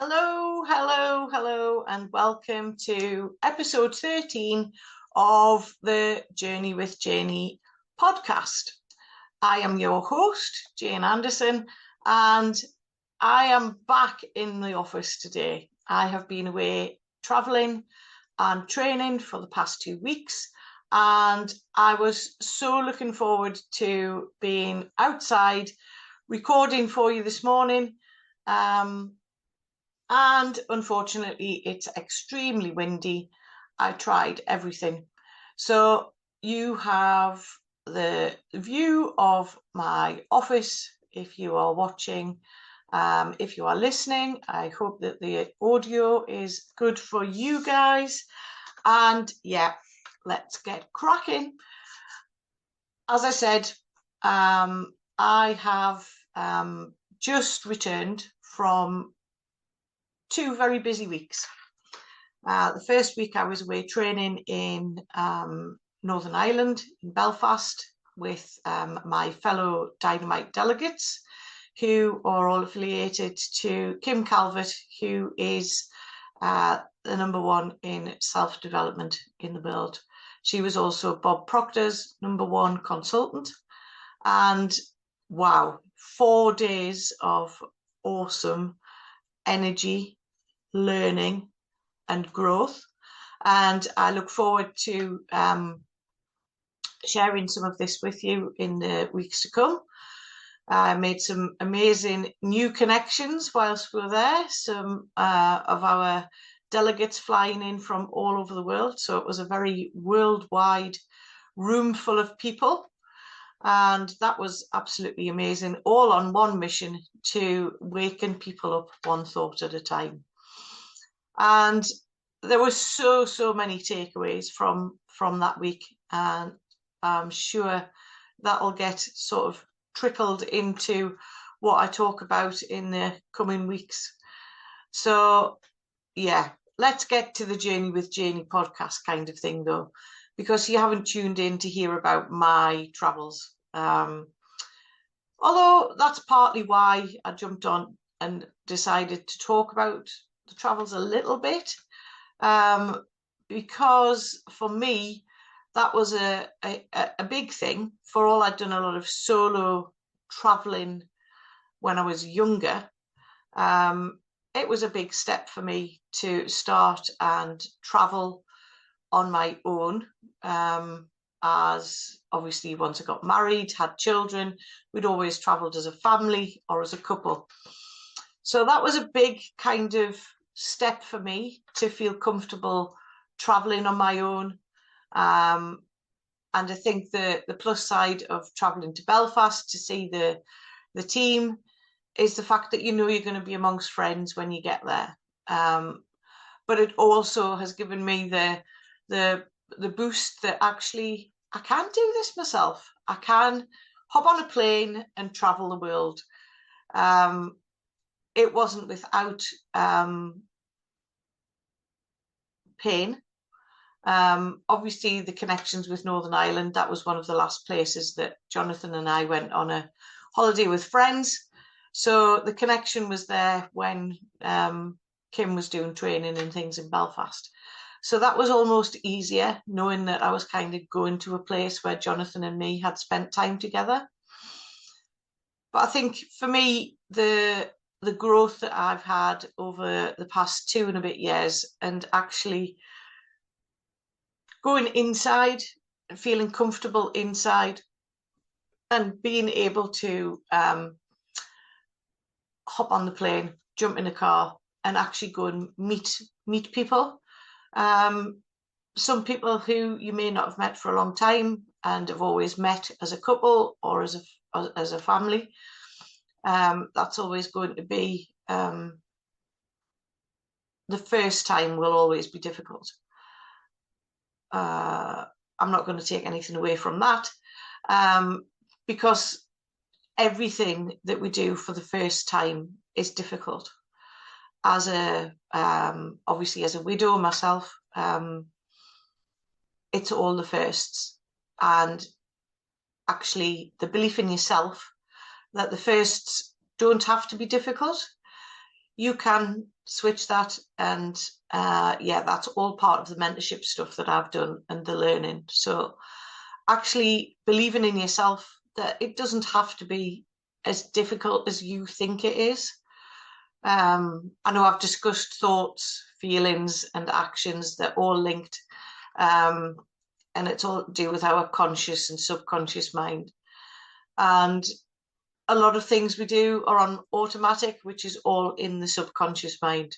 Hello, hello, hello, and welcome to episode 13 of the Journey with Janey podcast. I am your host, Jane Anderson, and I am back in the office today. I have been away traveling and training for the past 2 weeks, and I was so looking forward to being outside recording for you this morning. And unfortunately, it's extremely windy. I tried everything. So you have the view of my office if you are watching. If you are listening, I hope that the audio is good for you guys. And yeah, let's get cracking. As I said, I have just returned from 2 very busy weeks. The first week I was away training in Northern Ireland, in Belfast, with my fellow Dynamite delegates, who are all affiliated to Kim Calvert, who is the #1 in self-development in the world. She was also Bob Proctor's #1 consultant. And wow, 4 days of awesome energy, learning and growth, and I look forward to sharing some of this with you in the weeks to come. I made some amazing new connections whilst we were there, some of our delegates flying in from all over the world, so it was a very worldwide room full of people, and that was absolutely amazing, all on one mission: to waken people up one thought at a time. And there were so many takeaways from that week, and I'm sure that'll get sort of trickled into what I talk about in the coming weeks. So yeah, let's get to the Journey with Janey podcast kind of thing, though, because you haven't tuned in to hear about my travels. Although that's partly why I jumped on and decided to talk about the travels a little bit, because for me that was a big thing. For all, I'd done a lot of solo traveling when I was younger. It was a big step for me to start and travel on my own, as obviously once I got married, had children, we'd always traveled as a family or as a couple. So that was a big kind of step for me to feel comfortable traveling on my own. And I think the plus side of traveling to Belfast to see the team is the fact that you know you're going to be amongst friends when you get there. But it also has given me the boost that actually I can do this myself. I can hop on a plane and travel the world. It wasn't without pain. Obviously, the connections with Northern Ireland, that was one of the last places that Jonathan and I went on a holiday with friends. So the connection was there when Kim was doing training and things in Belfast. So that was almost easier, knowing that I was kind of going to a place where Jonathan and me had spent time together. But I think for me, the growth that I've had over the past 2 and a bit years, and actually going inside and feeling comfortable inside and being able to hop on the plane, jump in a car and actually go and meet people. Some people who you may not have met for a long time and have always met as a couple or as a family. That's always going to be, the first time will always be difficult. I'm not going to take anything away from that, because everything that we do for the first time is difficult. As obviously as a widow myself, it's all the firsts, and actually the belief in yourself that the firsts don't have to be difficult. You can switch that. And yeah, that's all part of the mentorship stuff that I've done and the learning. So actually believing in yourself, that it doesn't have to be as difficult as you think it is. I know I've discussed thoughts, feelings, and actions. They're all linked. And it's all to do with our conscious and subconscious mind. And a lot of things we do are on automatic, which is all in the subconscious mind.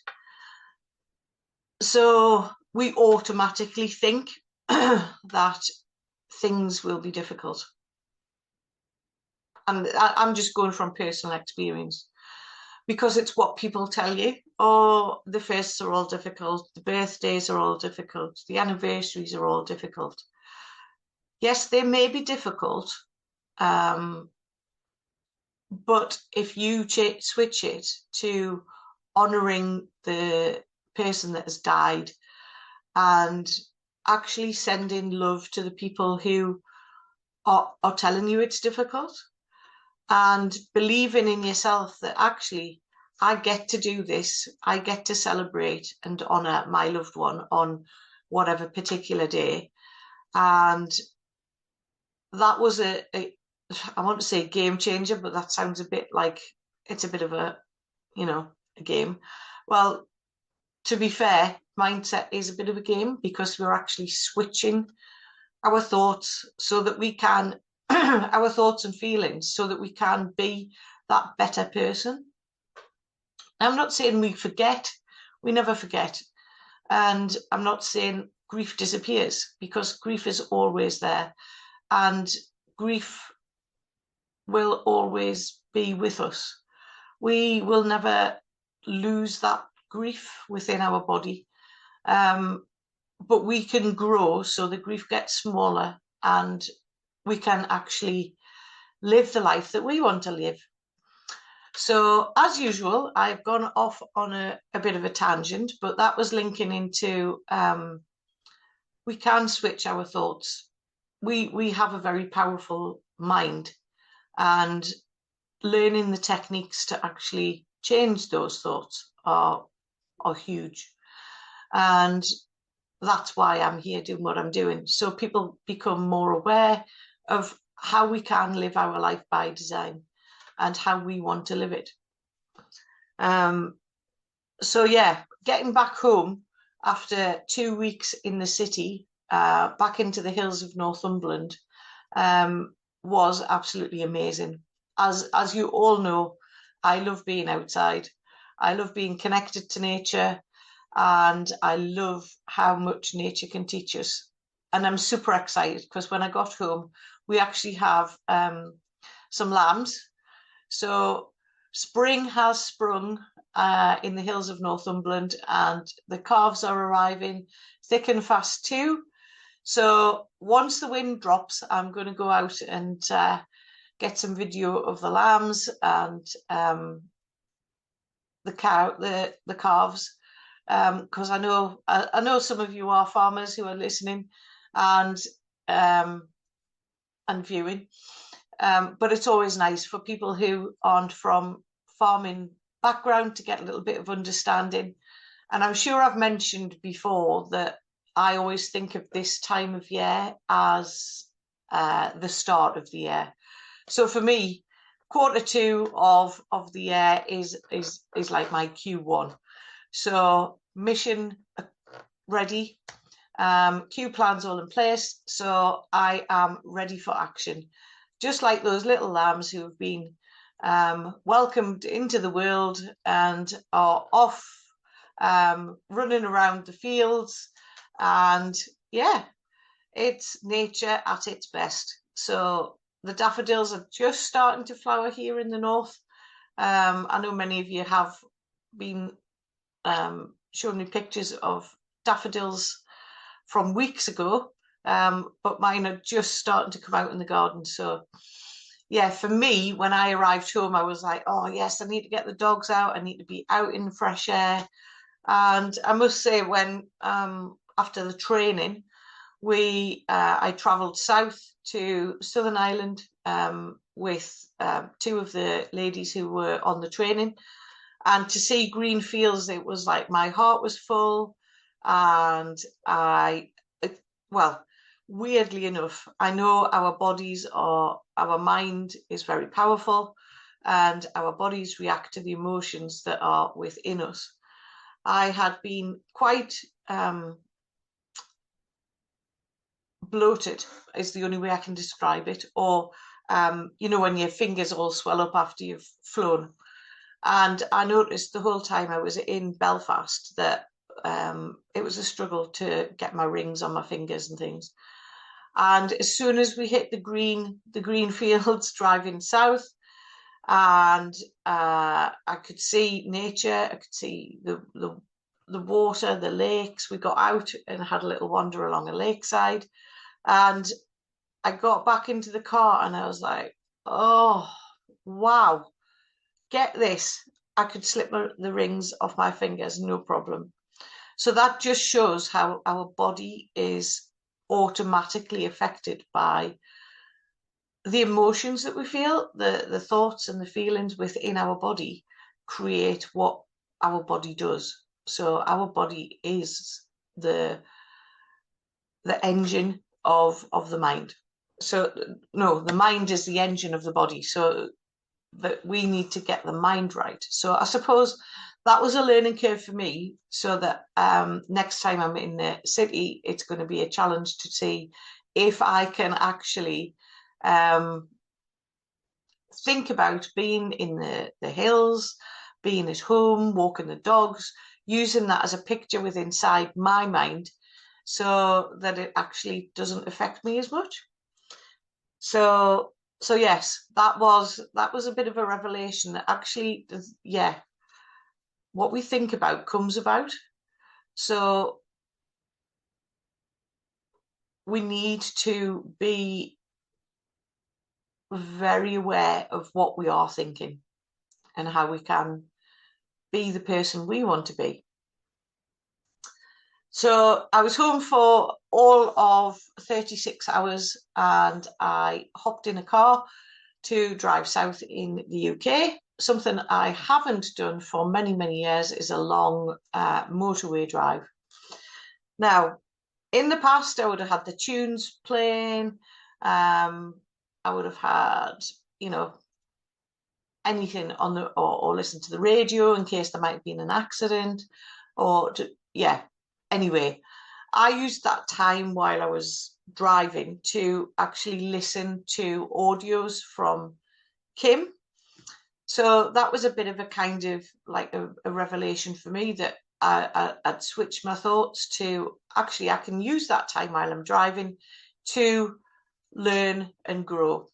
So we automatically think that things will be difficult. And I'm just going from personal experience, because it's what people tell you. Oh, the firsts are all difficult, the birthdays are all difficult, the anniversaries are all difficult. Yes, they may be difficult, but if you switch it to honouring the person that has died and actually sending love to the people who are telling you it's difficult, and believing in yourself that actually I get to do this, I get to celebrate and honour my loved one on whatever particular day. And that was I want to say game changer, but that sounds a bit like it's a bit of a, a game. Well, to be fair, mindset is a bit of a game, because we're actually switching our thoughts so that we can, our thoughts and feelings, so that we can be that better person. I'm not saying we forget, we never forget. And I'm not saying grief disappears, because grief is always there. And grief will always be with us. We will never lose that grief within our body. But we can grow so the grief gets smaller, and we can actually live the life that we want to live. So as usual, I've gone off on a bit of a tangent, but that was linking into we can switch our thoughts. We have a very powerful mind, and learning the techniques to actually change those thoughts are huge. And that's why I'm here doing what I'm doing. So people become more aware of how we can live our life by design and how we want to live it. So yeah, getting back home after 2 weeks in the city, back into the hills of Northumberland, was absolutely amazing. As you all know, I love being outside. I love being connected to nature, and I love how much nature can teach us. And I'm super excited, because when I got home, we actually have some lambs. So spring has sprung in the hills of Northumberland, and the calves are arriving thick and fast too. So once the wind drops, I'm going to go out and get some video of the lambs and the calves, because I know some of you are farmers who are listening and viewing. But it's always nice for people who aren't from farming background to get a little bit of understanding. And I'm sure I've mentioned before that I always think of this time of year as the start of the year. So for me, Q2 of the year is like my Q1. So mission ready, Q plans all in place. So I am ready for action. Just like those little lambs who have been welcomed into the world and are off running around the fields. And yeah, it's nature at its best. So the daffodils are just starting to flower here in the north. I know many of you have been showing me pictures of daffodils from weeks ago, but mine are just starting to come out in the garden. So yeah, for me, when I arrived home, I was like, oh yes, I need to get the dogs out. I need to be out in fresh air. And I must say, when after the training, I travelled south to Southern Ireland with two of the ladies who were on the training. And to see green fields, it was like my heart was full. And well, weirdly enough, I know our mind is very powerful, and our bodies react to the emotions that are within us. I had been quite bloated, is the only way I can describe it, or when your fingers all swell up after you've flown. And I noticed the whole time I was in Belfast that it was a struggle to get my rings on my fingers and things. And as soon as we hit the green fields driving south, and I could see nature, I could see the water, the lakes. We got out and had a little wander along a lakeside, and I got back into the car and I was like, oh, wow, get this. I could slip the rings off my fingers, no problem. So that just shows how our body is automatically affected by the emotions that we feel, the thoughts and the feelings within our body create what our body does. So our body is the engine of the mind. So no, the mind is the engine of the body. So that we need to get the mind right. So I suppose that was a learning curve for me, so that next time I'm in the city, it's going to be a challenge to see if I can actually think about being in the hills, being at home, walking the dogs, using that as a picture with inside my mind, so that it actually doesn't affect me as much. So yes, that was a bit of a revelation that actually, yeah, what we think about comes about. So we need to be very aware of what we are thinking and how we can be the person we want to be. So I was home for all of 36 hours, and I hopped in a car to drive south in the UK. Something I haven't done for many, many years is a long motorway drive. Now, in the past, I would have had the tunes playing. I would have had, anything on the or listen to the radio in case there might have been an accident, or anyway, I used that time while I was driving to actually listen to audios from Kim. So that was a bit of a kind of like a revelation for me, that I'd switched my thoughts to actually I can use that time while I'm driving to learn and grow.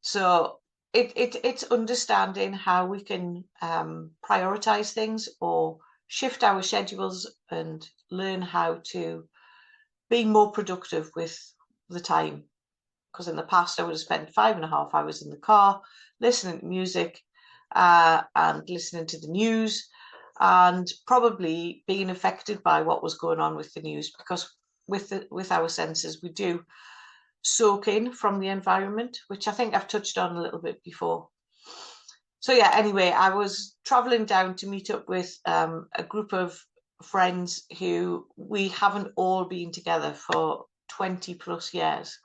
So it's understanding how we can prioritize things or shift our schedules and learn how to be more productive with the time. Because in the past, I would have spent 5.5 hours in the car listening to music and listening to the news, and probably being affected by what was going on with the news, because with our senses, we do soak in from the environment, which I think I've touched on a little bit before. So yeah, anyway, I was traveling down to meet up with a group of friends who we haven't all been together for 20 plus years.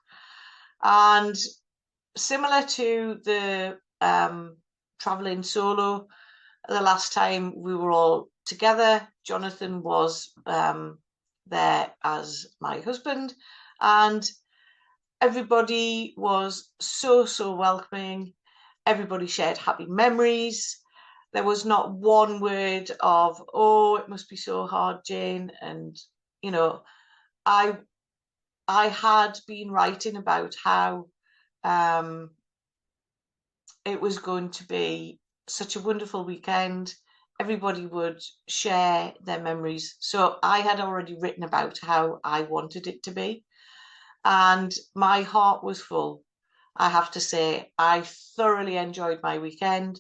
And similar to the traveling solo, the last time we were all together, Jonathan was there as my husband, and everybody was so welcoming. Everybody shared happy memories. There was not one word of, oh, it must be so hard, Jane. And, I had been writing about how it was going to be such a wonderful weekend. Everybody would share their memories. So I had already written about how I wanted it to be. And my heart was full. I have to say, I thoroughly enjoyed my weekend.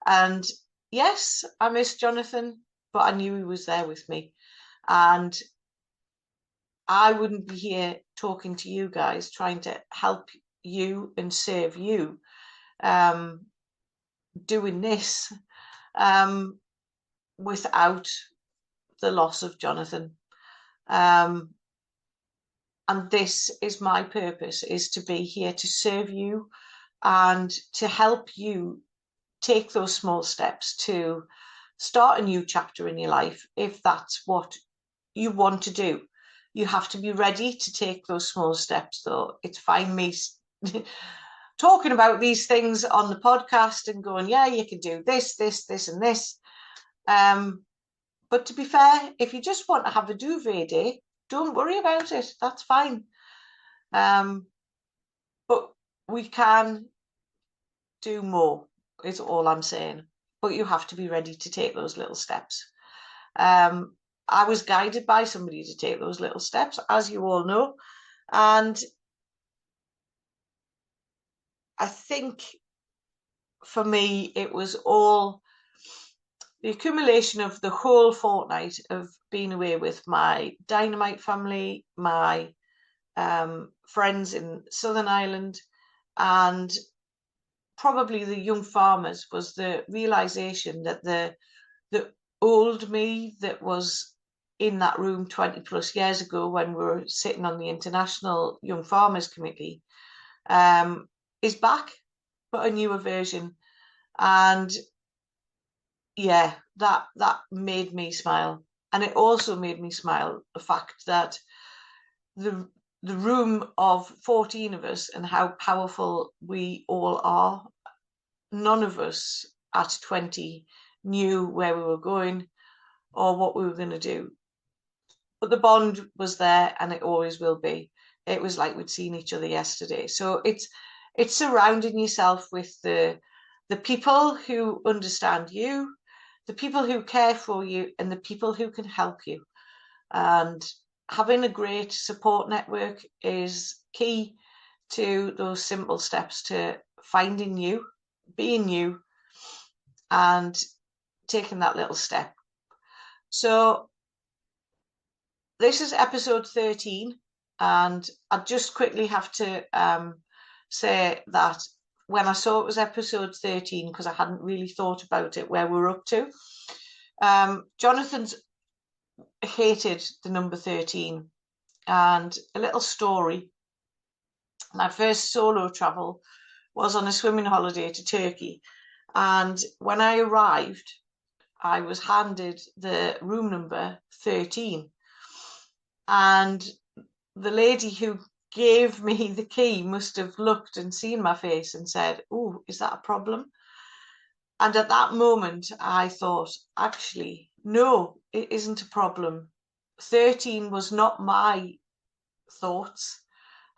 And yes, I missed Jonathan, but I knew he was there with me. And I wouldn't be here talking to you guys, trying to help you and serve you, doing this, without the loss of Jonathan. And this is my purpose, is to be here to serve you and to help you take those small steps to start a new chapter in your life, if that's what you want to do. You have to be ready to take those small steps, though. It's fine me talking about these things on the podcast and going, yeah, you can do this, this, this, and this. But to be fair, if you just want to have a duvet day, don't worry about it. That's fine. But we can do more, is all I'm saying. But you have to be ready to take those little steps. I was guided by somebody to take those little steps, as you all know. And I think for me, it was all the accumulation of the whole fortnight of being away with my Dynamite family, my friends in Southern Ireland, and probably the young farmers, was the realization that the old me that was in that room 20 plus years ago when we were sitting on the International Young Farmers Committee is back, but a newer version. And yeah, that made me smile. And it also made me smile, the fact that the room of 14 of us and how powerful we all are. None of us at 20 knew where we were going or what we were going to do. But the bond was there, and it always will be. It was like we'd seen each other yesterday. So it's surrounding yourself with the people who understand you, the people who care for you, and the people who can help you. And having a great support network is key to those simple steps to finding you, being you, and taking that little step. So this is episode 13, and I just quickly have to say that when I saw it was episode 13, because I hadn't really thought about it, where we're up to, Jonathan's hated the number 13. And a little story, my first solo travel was on a swimming holiday to Turkey, and when I arrived, I was handed the room number 13, and the lady who gave me the key must have looked and seen my face and said, "Oh, is that a problem?" And at that moment I thought, actually, no, it isn't a problem. 13 was not my thoughts.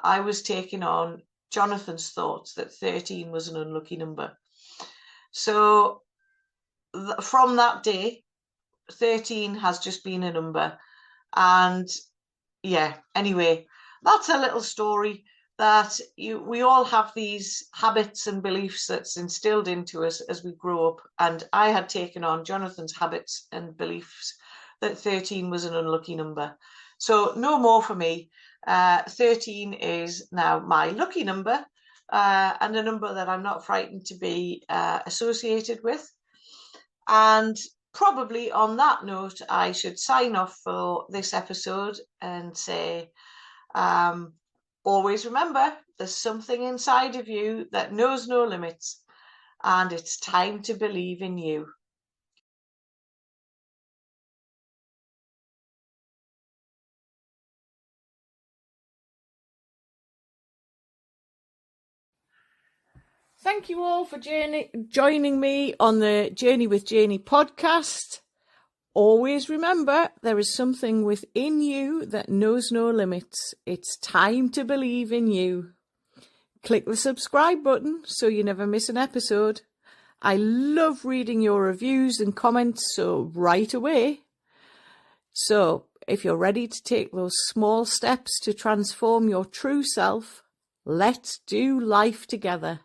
I was taking on Jonathan's thoughts that 13 was an unlucky number. So from that day, 13 has just been a number. And yeah, anyway, that's a little story that we all have these habits and beliefs that's instilled into us as we grow up. And I had taken on Jonathan's habits and beliefs that 13 was an unlucky number. So no more for me. 13 is now my lucky number, and a number that I'm not frightened to be associated with. And probably on that note, I should sign off for this episode and say, always remember, there's something inside of you that knows no limits, and it's time to believe in you. Thank you all for joining me on the Journey with Janey podcast. Always remember, there is something within you that knows no limits. It's time to believe in you. Click the subscribe button so you never miss an episode. I love reading your reviews and comments, so right away. So, if you're ready to take those small steps to transform your true self, let's do life together.